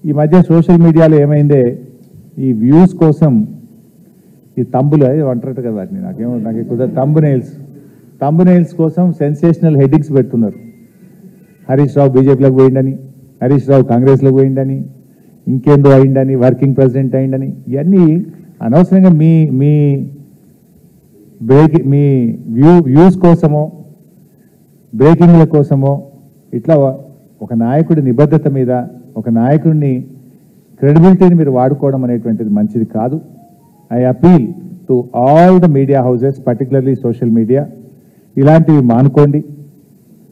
ఈ మధ్య సోషల్ మీడియాలో ఏమైందే ఈ వ్యూస్ కోసం ఈ తంబులు అంటారట కదా వాటిని నాకు కుదరదు తంబునైల్స్ కోసం సెన్సేషనల్ హెడ్డింగ్స్ పెడుతున్నారు. హరీష్ రావు బీజేపీలోకి పోయిండని, హరీష్ రావు కాంగ్రెస్లోకి పోయిండని, ఇంకేందో అయిందని, వర్కింగ్ ప్రెసిడెంట్ అయిందని, ఇవన్నీ అనవసరంగా మీ వ్యూస్ కోసమో బ్రేకింగ్ల కోసమో ఇట్లా ఒక నాయకుడి నిబద్ధత మీద ఒక నాయకుడిని క్రెడిబిలిటీని మీరు వాడుకోవడం అనేటువంటిది మంచిది కాదు. I appeal to all the media houses, particularly social media, ఇలాంటివి మానుకోండి.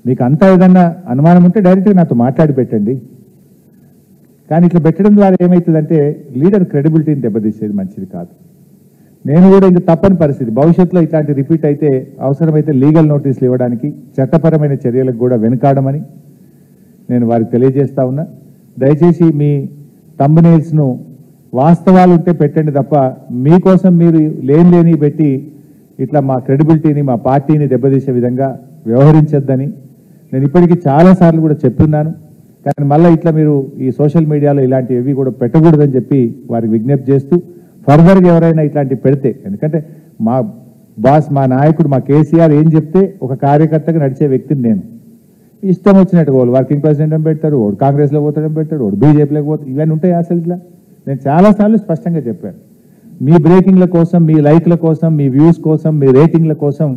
మీకు అంతా ఏదన్నా అనుమానం ఉంటే డైరెక్ట్గా నాతో మాట్లాడి పెట్టండి. కానీ ఇట్లా పెట్టడం ద్వారా ఏమవుతుందంటే లీడర్ క్రెడిబిలిటీని దెబ్బతీసేది మంచిది కాదు. నేను కూడా ఇంక తప్పని పరిస్థితి, భవిష్యత్తులో ఇట్లాంటి రిపీట్ అయితే అవసరమైతే లీగల్ నోటీసులు ఇవ్వడానికి, చట్టపరమైన చర్యలకు కూడా వెనుకాడమని నేను వారికి తెలియజేస్తా ఉన్నా. దయచేసి మీ థంబ్నెయిల్స్ను వాస్తవాలు ఉంటే పెట్టండి తప్ప మీకోసం మీరు లేని పెట్టి ఇట్లా మా క్రెడిబిలిటీని మా పార్టీని దెబ్బతీసే విధంగా వ్యవహరించొద్దని నేను ఇప్పటికీ చాలాసార్లు కూడా చెప్తున్నాను. కానీ మళ్ళీ ఇట్లా మీరు ఈ సోషల్ మీడియాలో ఇలాంటివి కూడా పెట్టకూడదని చెప్పి వారికి విజ్ఞప్తి చేస్తూ, ఫర్దర్గా ఎవరైనా ఇట్లాంటివి పెడితే, ఎందుకంటే మా బాస్ మా నాయకుడు మా కేసీఆర్ ఏం చెప్తే ఒక కార్యకర్తగా నడిచే వ్యక్తిని నేను. ఇష్టం వచ్చినట్టు వాళ్ళు వర్కింగ్ ప్రెసిడెంట్ అని పెడతాడు, వాడు కాంగ్రెస్లో పోతాడని పెడతాడు, వాడు బీజేపీలోకి పోతాడు, ఇవన్నీ ఉంటాయి అసలు ఇట్లా. నేను చాలాసార్లు స్పష్టంగా చెప్పాను, మీ బ్రేకింగ్ల కోసం, మీ లైక్ల కోసం, మీ వ్యూస్ కోసం, మీ రేటింగ్ల కోసం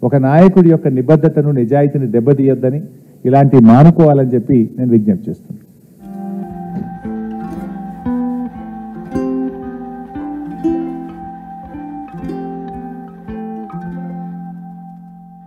ఒక నాయకుడి యొక్క నిబద్ధతను నిజాయితీని దెబ్బతీయొద్దని, ఇలాంటివి మానుకోవాలని చెప్పి నేను విజ్ఞప్తి చేస్తున్నాను.